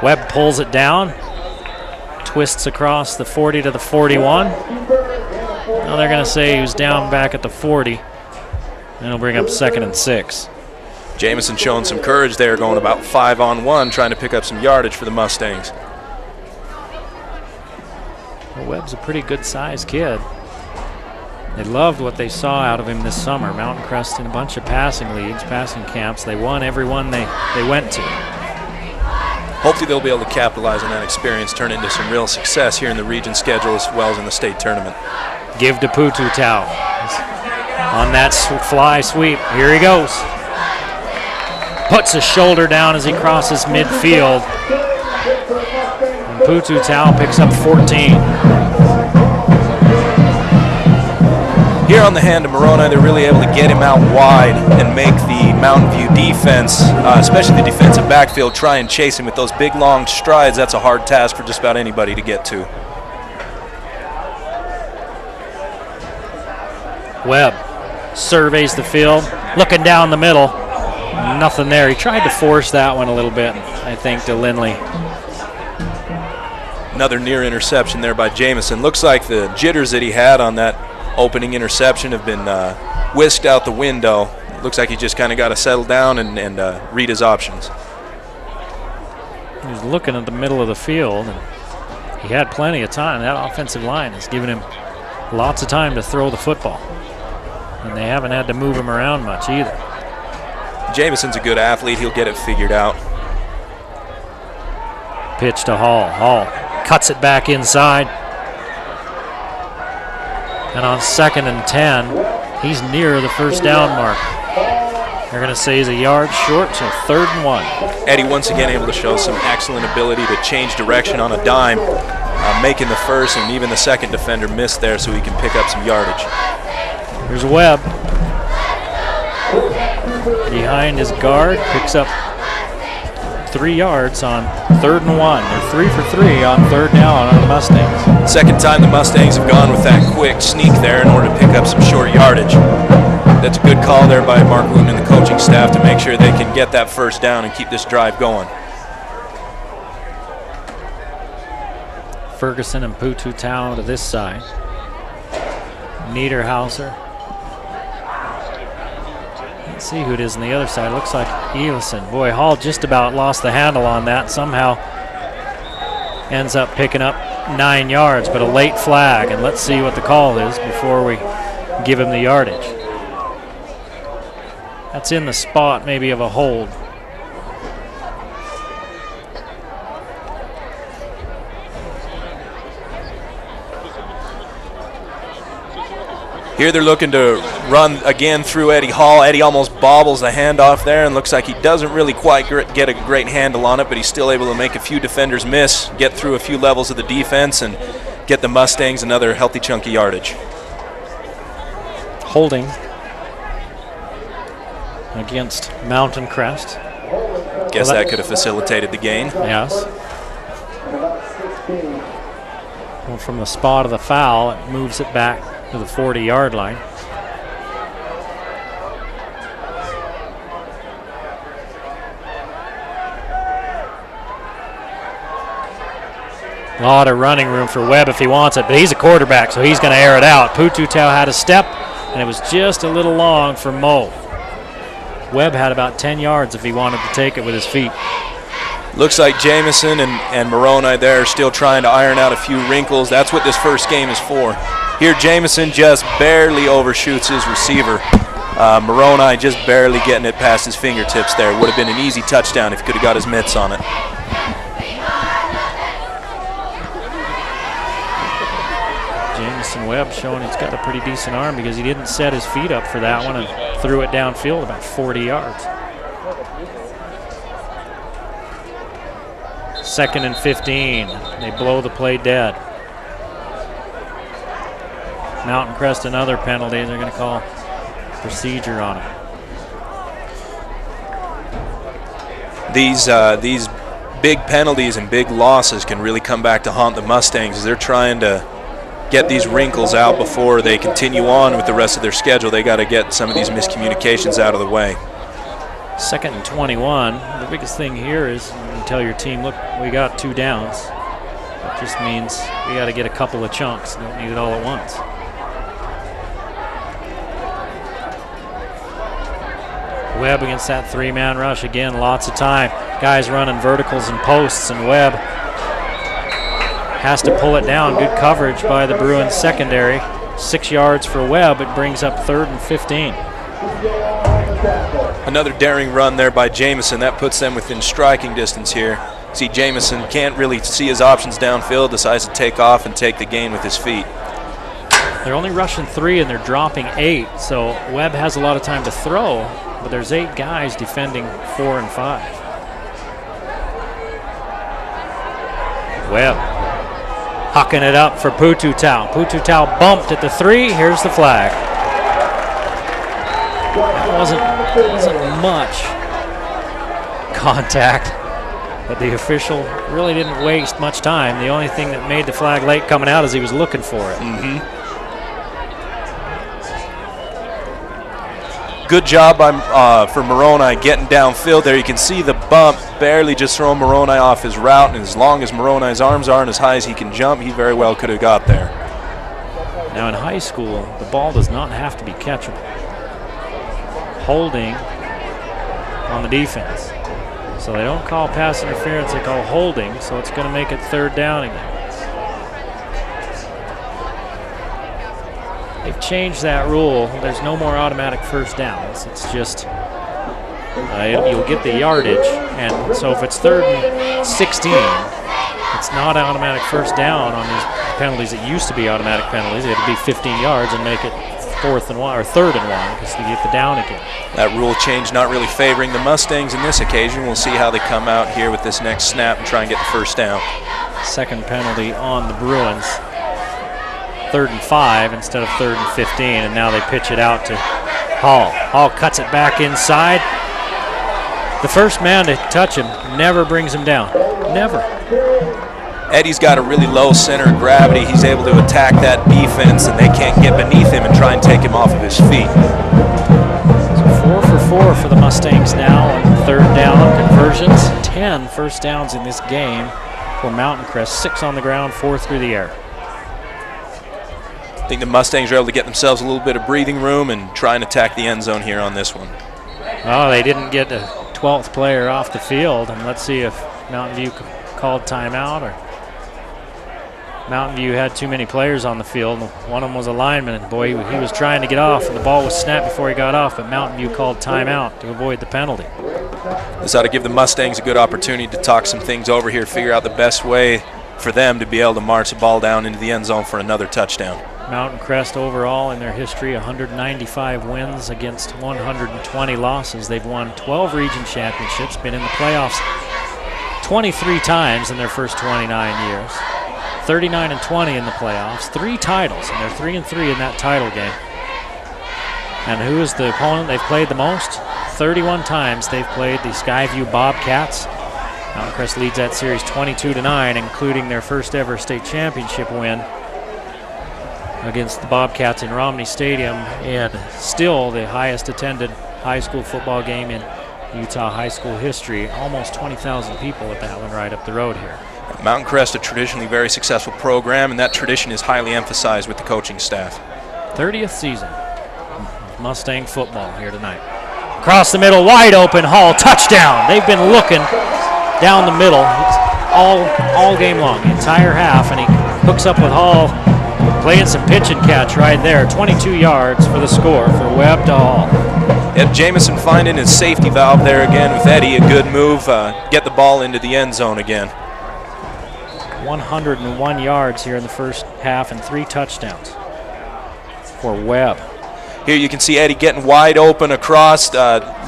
Webb pulls it down, twists across the 40 to the 41. Now they're going to say he was down back at the 40, and it'll bring up 2nd and 6. Jamison showing some courage there, going about 5-on-1, trying to pick up some yardage for the Mustangs. Well, Webb's a pretty good-sized kid. They loved what they saw out of him this summer. Mountain Crest in a bunch of passing leagues, passing camps. They won every one they went to. Hopefully they'll be able to capitalize on that experience, turn into some real success here in the region schedule as well as in the state tournament. Give to Pututau. On that fly sweep, here he goes. Puts his shoulder down as he crosses midfield. And Pututau picks up 14. Here on the hand of Moroni, they're really able to get him out wide and make the Mountain View defense, especially the defensive backfield, try and chase him with those big, long strides. That's a hard task for just about anybody to get to. Webb surveys the field, looking down the middle. Nothing there. He tried to force that one a little bit, I think, to Lindley. Another near interception there by Jamison. Looks like the jitters that he had on that opening interception have been whisked out the window. Looks like he just kind of got to settle down and read his options. He was looking at the middle of the field, and he had plenty of time. That offensive line has given him lots of time to throw the football, and they haven't had to move him around much either. Jamison's a good athlete. He'll get it figured out. Pitch to Hall. Hall cuts it back inside. And on 2nd and 10, he's near the first down mark. They're going to say he's a yard short, so 3rd and 1. Eddie once again able to show some excellent ability to change direction on a dime, making the first and even the second defender miss there so he can pick up some yardage. Here's Webb. Behind his guard, picks up 3 yards on 3rd and 1. They're 3 for 3 on 3rd down on the Mustangs. Second time the Mustangs have gone with that quick sneak there in order to pick up some short yardage. That's a good call there by Mark Wooten and the coaching staff to make sure they can get that first down and keep this drive going. Ferguson and Pututau to this side. Niederhauser. Let's see who it is on the other side. Looks like Elison. Boy, Hall just about lost the handle on that. Somehow ends up picking up 9 yards, but a late flag. And let's see what the call is before we give him the yardage. That's in the spot maybe of a hold. Here they're looking to run again through Eddie Hall. Eddie almost bobbles the handoff there and looks like he doesn't really quite get a great handle on it, but he's still able to make a few defenders miss, get through a few levels of the defense, and get the Mustangs another healthy chunky yardage. Holding against Mountain Crest. Guess that could have facilitated the gain. Yes. Well, from the spot of the foul, it moves it back to the 40-yard line. A lot of running room for Webb if he wants it, but he's a quarterback, so he's going to air it out. Pututau had a step, and it was just a little long for Mo. Webb had about 10 yards if he wanted to take it with his feet. Looks like Jamison and Moroni there are still trying to iron out a few wrinkles. That's what this first game is for. Here, Jamison just barely overshoots his receiver. Moroni just barely getting it past his fingertips there. Would have been an easy touchdown if he could have got his mitts on it. Jamison Webb showing he's got a pretty decent arm because he didn't set his feet up for that one and threw it downfield about 40 yards. 2nd and 15. They blow the play dead. Mountain Crest another penalty. They're going to call procedure on it. These big penalties and big losses can really come back to haunt the Mustangs as they're trying to get these wrinkles out before they continue on with the rest of their schedule. They got to get some of these miscommunications out of the way. 2nd and 21. The biggest thing here is you tell your team, look, we got 2 downs. That just means we got to get a couple of chunks. Don't need it all at once. Webb against that 3-man rush. Again, lots of time. Guys running verticals and posts, and Webb has to pull it down. Good coverage by the Bruins secondary. 6 yards for Webb. It brings up 3rd and 15. Another daring run there by Jamison. That puts them within striking distance here. See, Jamison can't really see his options downfield, decides to take off and take the gain with his feet. They're only rushing 3 and they're dropping 8, so Webb has a lot of time to throw, but there's 8 guys defending 4 and 5. Webb hucking it up for Pututau. Pututau bumped at the 3. Here's the flag. That wasn't much contact, but the official really didn't waste much time. The only thing that made the flag late coming out is he was looking for it. Good job for Moroni getting downfield there. You can see the bump barely just throwing Moroni off his route, and as long as Moroni's arms aren't as high as he can jump, he very well could have got there. Now in high school, the ball does not have to be catchable. Holding on the defense. So they don't call pass interference, they call holding, so it's going to make it 3rd down again. They've changed that rule. There's no more automatic first downs. It's just you'll get the yardage, and so if it's 3rd and 16, it's not an automatic first down on these penalties. It used to be automatic penalties. It would be 15 yards and make it 4th and 1 or 3rd and 1 because you get the down again. That rule change not really favoring the Mustangs in this occasion. We'll see how they come out here with this next snap and try and get the first down. 2nd penalty on the Bruins. 3rd and 5 instead of 3rd and 15, and now they pitch it out to Hall. Hall cuts it back inside. The first man to touch him never brings him down. Never. Eddie's got a really low center of gravity. He's able to attack that defense, and they can't get beneath him and try and take him off of his feet. So 4 for 4 for the Mustangs now on 3rd down conversions. 10 first downs in this game for Mountain Crest. 6 on the ground, 4 through the air. I think the Mustangs are able to get themselves a little bit of breathing room and try and attack the end zone here on this one. Oh, they didn't get the 12th player off the field, and let's see if Mountain View called timeout or Mountain View had too many players on the field. One of them was a lineman, and boy, he was trying to get off, and the ball was snapped before he got off, but Mountain View called timeout to avoid the penalty. This ought to give the Mustangs a good opportunity to talk some things over here, figure out the best way for them to be able to march the ball down into the end zone for another touchdown. Mountain Crest overall in their history, 195 wins against 120 losses. They've won 12 region championships, been in the playoffs 23 times in their first 29 years. 39-20 in the playoffs, 3 titles, and they're 3-3 in that title game. And who is the opponent they've played the most? 31 times they've played the Skyview Bobcats. Mountain Crest leads that series 22-9, including their first ever state championship win against the Bobcats in Romney Stadium, and still the highest attended high school football game in Utah high school history. Almost 20,000 people at that one right up the road here. Mountain Crest, a traditionally very successful program, and that tradition is highly emphasized with the coaching staff. 30th season of Mustang football here tonight. Across the middle, wide open, Hall, touchdown. They've been looking down the middle all game long, the entire half, and he hooks up with Hall, playing some pitch and catch right there. 22 yards for the score for Webb to Hall. Ed Jamison finding his safety valve there again with Eddie. A good move, get the ball into the end zone again. 101 yards here in the first half and 3 touchdowns for Webb. Here you can see Eddie getting wide open across.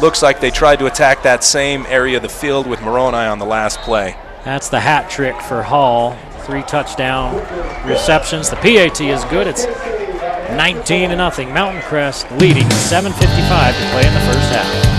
Looks like they tried to attack that same area of the field with Moroni on the last play. That's the hat trick for Hall. 3 touchdown receptions. The PAT is good. It's 19-0. Mountain Crest leading. 7:55 to play in the first half.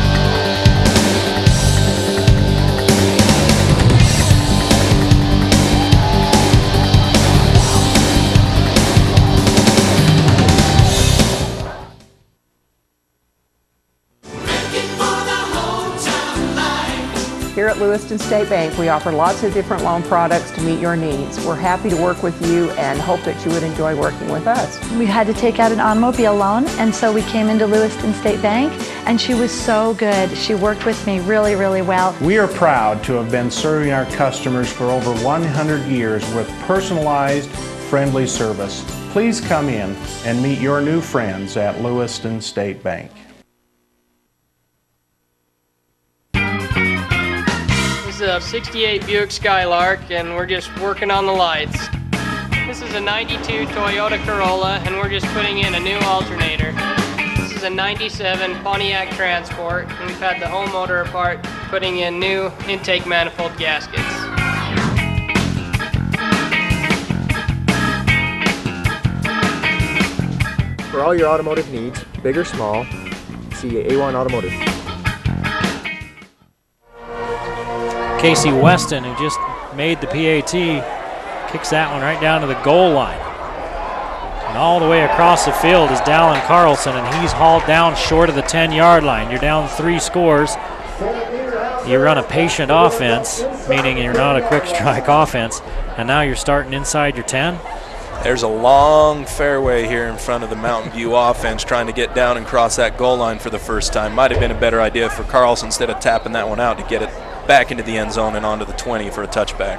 Here at Lewiston State Bank, we offer lots of different loan products to meet your needs. We're happy to work with you and hope that you would enjoy working with us. We had to take out an automobile loan, and so we came into Lewiston State Bank, and she was so good. She worked with me really, really well. We are proud to have been serving our customers for over 100 years with personalized, friendly service. Please come in and meet your new friends at Lewiston State Bank. This is a 68 Buick Skylark, and we're just working on the lights. This is a 92 Toyota Corolla, and we're just putting in a new alternator. This is a 97 Pontiac Transport, and we've had the whole motor apart, putting in new intake manifold gaskets. For all your automotive needs, big or small, see A1 Automotive. Casey Weston, who just made the PAT, kicks that one right down to the goal line. And all the way across the field is Dallin Carlson, and he's hauled down short of the 10-yard line. You're down 3 scores. You run a patient offense, meaning you're not a quick strike offense, and now you're starting inside your 10. There's a long fairway here in front of the Mountain View offense trying to get down and cross that goal line for the first time. Might have been a better idea for Carlson instead of tapping that one out to get it back into the end zone and onto the 20 for a touchback.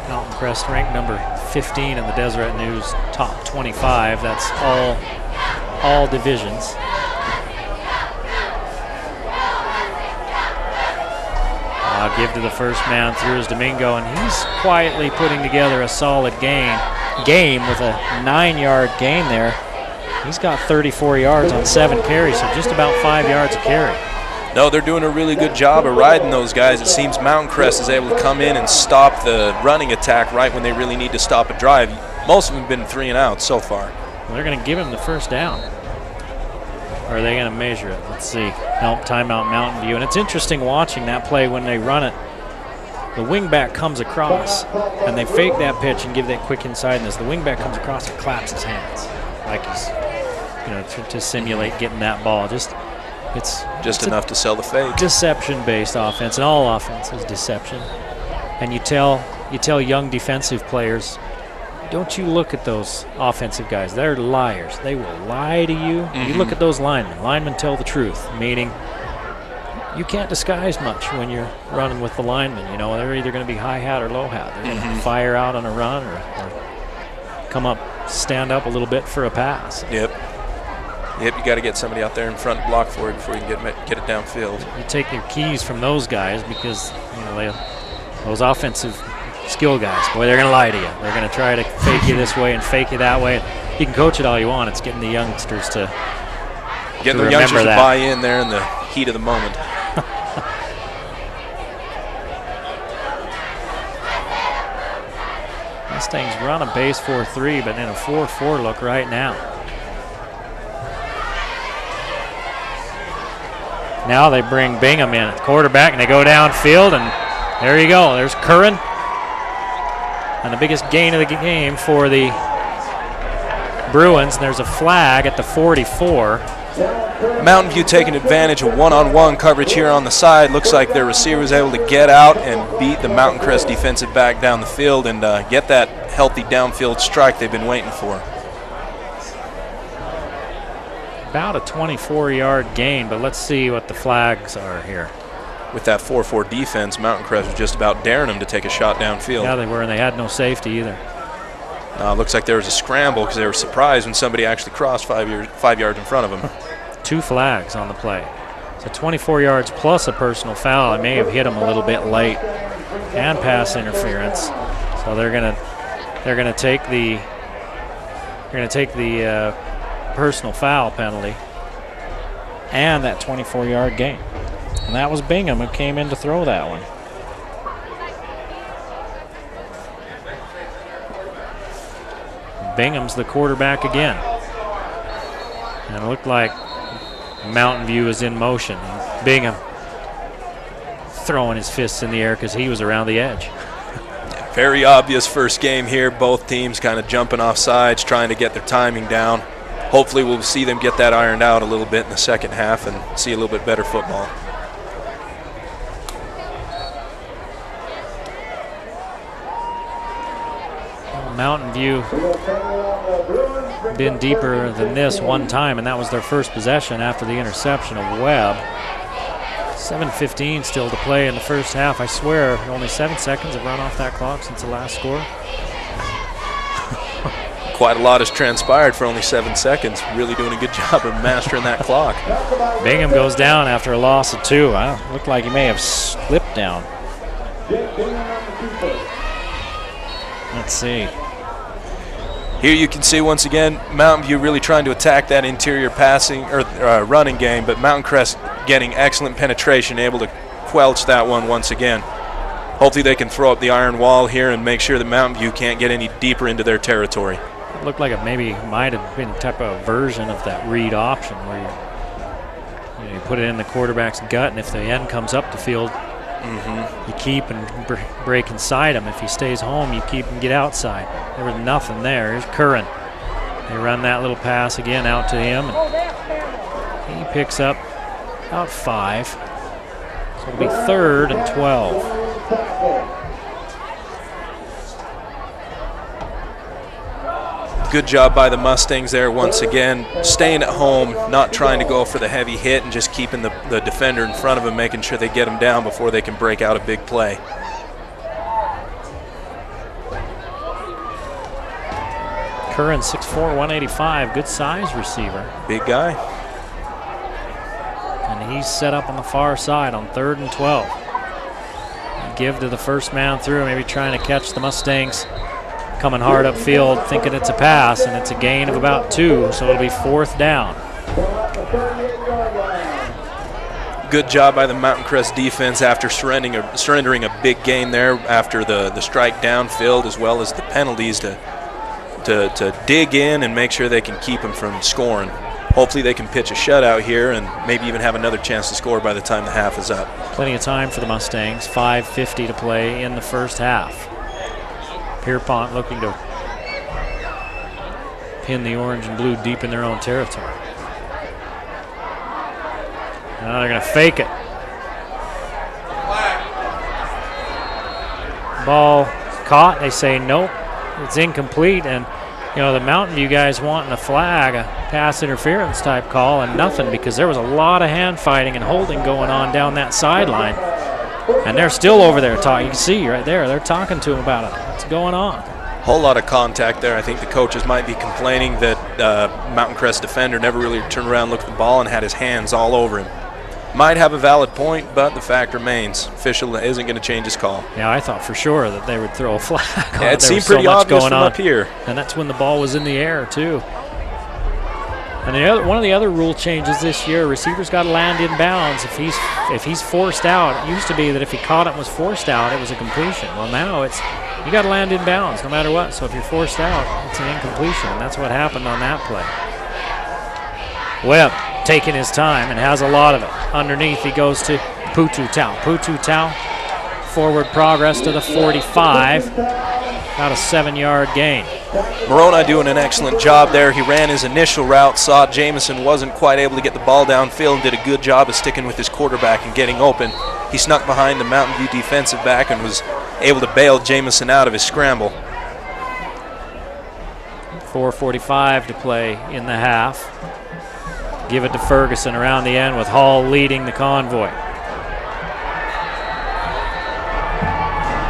Mountain Crest ranked number 15 in the Deseret News top 25. That's all divisions. Give to the first man through is Domingo, and he's quietly putting together a solid game with a 9-yard gain there. He's got 34 yards on 7 carries, so just about 5 yards a carry. No, they're doing a really good job of riding those guys. It seems Mountain Crest is able to come in and stop the running attack right when they really need to stop a drive. Most of them have been 3 and out so far. Well, they're going to give him the first down. Or are they going to measure it? Let's see. Help timeout Mountain View. And it's interesting watching that play when they run it. The wingback comes across, and they fake that pitch and give that quick insideness. The wingback comes across and claps his hands like he's, to simulate getting that ball. It's enough to sell the fake. Deception-based offense, and all offense is deception. And you tell young defensive players, don't you look at those offensive guys. They're liars. They will lie to you. You look at those linemen. Linemen tell the truth, meaning you can't disguise much when you're running with the linemen. You know, they're either going to be high hat or low hat. They're going to fire out on a run or come up, stand up a little bit for a pass. Yep, you got to get somebody out there in front block for it before you can get it downfield. You take your keys from those guys because, those offensive skill guys, boy, they're going to lie to you. They're going to try to fake you this way and fake you that way. You can coach it all you want. It's getting the youngsters to buy in there in the heat of the moment. Mustangs run a base 4-3, but in a 4-4 look right now. Now they bring Bingham in at quarterback, and they go downfield, and there you go. There's Curran. And the biggest gain of the game for the Bruins, and there's a flag at the 44. Mountain View taking advantage of one-on-one coverage here on the side. Looks like their receiver was able to get out and beat the Mountain Crest defensive back down the field and get that healthy downfield strike they've been waiting for. About a 24-yard gain, but let's see what the flags are here. With that 4-4 defense, Mountain Crest was just about daring them to take a shot downfield. Yeah, they were, and they had no safety either. Looks like there was a scramble because they were surprised when somebody actually crossed 5 yards in front of them. 2 flags on the play. So 24 yards plus a personal foul. It may have hit them a little bit late, and pass interference. So they're gonna take the personal foul penalty and that 24-yard gain. And that was Bingham who came in to throw that one. Bingham's the quarterback again. And it looked like Mountain View is in motion. Bingham throwing his fists in the air because he was around the edge. Very obvious first game here. Both teams kind of jumping off sides, trying to get their timing down. Hopefully we'll see them get that ironed out a little bit in the second half and see a little bit better football. Mountain View been deeper than this one time, and that was their first possession after the interception of Webb. 7:15 still to play in the first half. I swear only 7 seconds have run off that clock since the last score. Quite a lot has transpired for only 7 seconds. Really doing a good job of mastering that clock. Bingham goes down after a loss of 2. Looked like he may have slipped down. Let's see. Here you can see once again Mountain View really trying to attack that interior passing or running game, but Mountain Crest getting excellent penetration, able to quelch that one once again. Hopefully they can throw up the iron wall here and make sure that Mountain View can't get any deeper into their territory. It looked like it maybe might have been a type of version of that read option where you put it in the quarterback's gut, and if the end comes up the field, you keep and break inside him. If he stays home, you keep and get outside. There was nothing there. Here's Curran. They run that little pass again out to him, and he picks up about 5. So it'll be 3rd and 12. Good job by the Mustangs there once again, staying at home, not trying to go for the heavy hit and just keeping the defender in front of him, making sure they get him down before they can break out a big play. Curran, 6'4", 185, good size receiver. Big guy. And he's set up on the far side on 3rd and 12. Give to the first man through, maybe trying to catch the Mustangs coming hard upfield, thinking it's a pass, and it's a gain of about 2, so it'll be 4th down. Good job by the Mountain Crest defense after surrendering a big gain there after the strike downfield, as well as the penalties to dig in and make sure they can keep them from scoring. Hopefully they can pitch a shutout here and maybe even have another chance to score by the time the half is up. Plenty of time for the Mustangs, 5:50 to play in the first half. Pierpont looking to pin the orange and blue deep in their own territory. Now they're going to fake it. Ball caught. They say nope, it's incomplete. And the Mountain View guys wanting a flag, a pass interference type call, and nothing, because there was a lot of hand fighting and holding going on down that sideline. And they're still over there talking. You can see right there, they're talking to him about it. What's going on? Whole lot of contact there. I think the coaches might be complaining that Mountain Crest defender never really turned around, looked at the ball, and had his hands all over him. Might have a valid point, but the fact remains, official isn't going to change his call. Yeah, I thought for sure that they would throw a flag. Yeah, it seemed pretty obvious from up here. And that's when the ball was in the air, too. And one of the other rule changes this year, receivers got to land in bounds. If he's forced out, it used to be that if he caught it and was forced out, it was a completion. Well, now it's you got to land in bounds no matter what. So if you're forced out, it's an incompletion. And that's what happened on that play. Webb taking his time and has a lot of it. Underneath he goes to Putu Tau. Putu Tau, forward progress to the 45. About a 7-yard gain. Moroni doing an excellent job there. He ran his initial route, saw Jamison wasn't quite able to get the ball downfield, and did a good job of sticking with his quarterback and getting open. He snuck behind the Mountain View defensive back and was able to bail Jamison out of his scramble. 4:45 to play in the half. Give it to Ferguson around the end with Hall leading the convoy.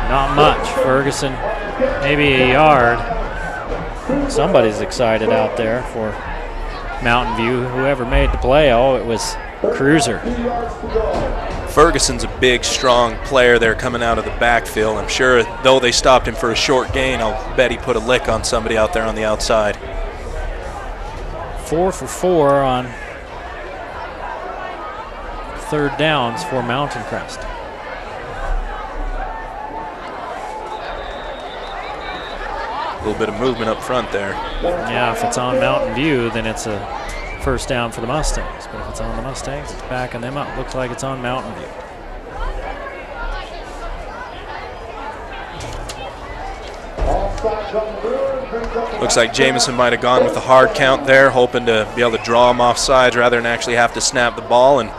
Not much. Ferguson maybe a yard. Somebody's excited out there for Mountain View. Whoever made the play, it was Cruiser. Ferguson's a big, strong player there coming out of the backfield. I'm sure though they stopped him for a short gain, I'll bet he put a lick on somebody out there on the outside. 4 for 4 on third downs for Mountain Crest. A little bit of movement up front there. Yeah, if it's on Mountain View, then it's a first down for the Mustangs. But if it's on the Mustangs, it's backing them up. Looks like it's on Mountain View. Looks like Jamison might have gone with a hard count there, hoping to be able to draw him off sides rather than actually have to snap the ball. And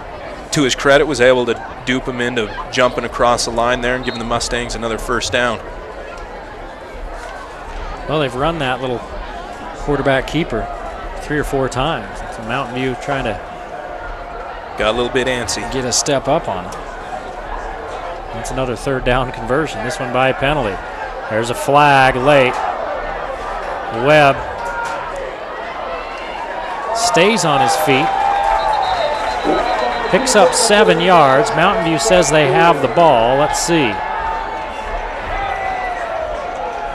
to his credit, was able to dupe him into jumping across the line there and giving the Mustangs another first down. Well, they've run that little quarterback keeper 3 or 4 times. So Mountain View trying to got a little bit antsy. Get a step up on it. That's another third down conversion. This one by penalty. There's a flag late. Webb stays on his feet. Picks up 7 yards. Mountain View says they have the ball. Let's see.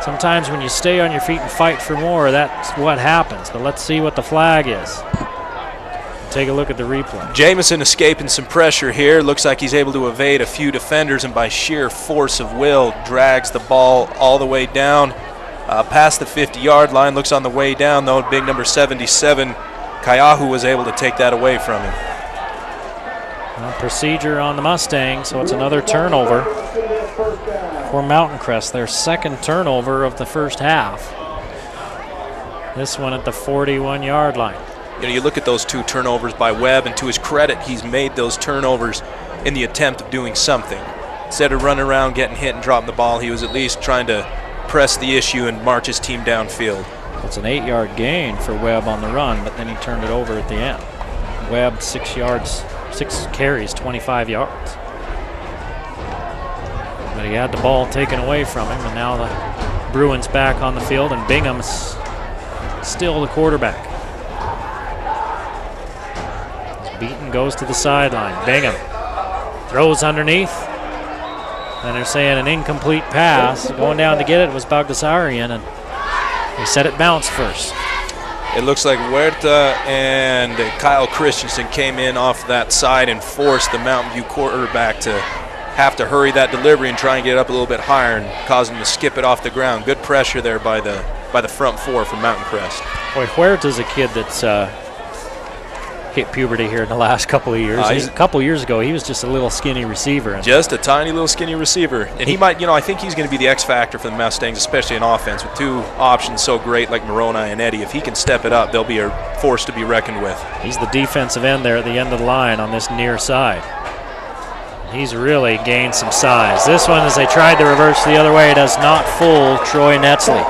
Sometimes when you stay on your feet and fight for more, that's what happens. But let's see what the flag is. Take a look at the replay. Jamison escaping some pressure here. Looks like he's able to evade a few defenders and by sheer force of will drags the ball all the way down past the 50-yard line. Looks on the way down, though, big number 77, Kayahu, was able to take that away from him. Well, procedure on the Mustangs, so it's another turnover for Mountain Crest, their second turnover of the first half. This one at the 41-yard line. You know, you look at those 2 turnovers by Webb, and to his credit, he's made those turnovers in the attempt of doing something. Instead of running around, getting hit, and dropping the ball, he was at least trying to press the issue and march his team downfield. It's an 8-yard gain for Webb on the run, but then he turned it over at the end. Webb 6 carries, 25 yards. But he had the ball taken away from him, and now the Bruins back on the field, and Bingham's still the quarterback. Beaton goes to the sideline. Bingham throws underneath. And they're saying an incomplete pass. Going down to get it was Bagdasarian, and they said it bounced first. It looks like Huerta and Kyle Christensen came in off that side and forced the Mountain View quarterback to have to hurry that delivery and try and get it up a little bit higher and cause him to skip it off the ground. Good pressure there by the front 4 from Mountain Crest. Boy, Huerta's a kid that's hit puberty here in the last couple of years. A couple years ago, he was just a little skinny receiver. Just a tiny little skinny receiver. And he might, I think he's going to be the X factor for the Mustangs, especially in offense. With 2 options so great like Moroni and Eddie, if he can step it up, they'll be a force to be reckoned with. He's the defensive end there at the end of the line on this near side. He's really gained some size. This one, as they tried to reverse the other way, does not fool Troy Netzley.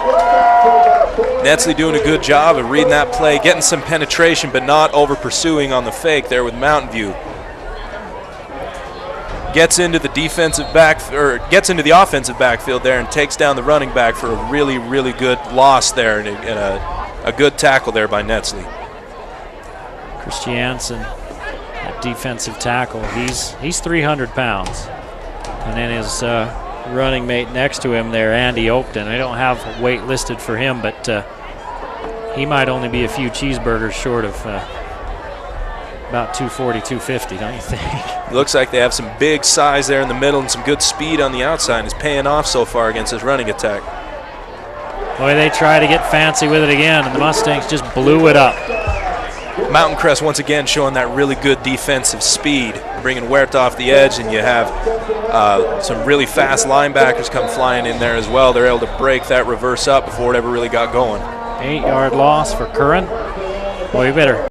Netzley doing a good job of reading that play, getting some penetration, but not over pursuing on the fake there with Mountain View. Gets into the gets into the offensive backfield there and takes down the running back for a really, really good loss there and a good tackle there by Netzley. Christiansen at defensive tackle. He's 300 pounds. And then his running mate next to him there, Andy Oakton. I don't have weight listed for him, but he might only be a few cheeseburgers short of about 240, 250, don't you think? Looks like they have some big size there in the middle and some good speed on the outside. It's paying off so far against this running attack. Boy, they try to get fancy with it again, and the Mustangs just blew it up. Mountain Crest once again showing that really good defensive speed, bringing Huerta off the edge, and you have some really fast linebackers come flying in there as well. They're able to break that reverse up before it ever really got going. 8-yard loss for Curran. Well, you better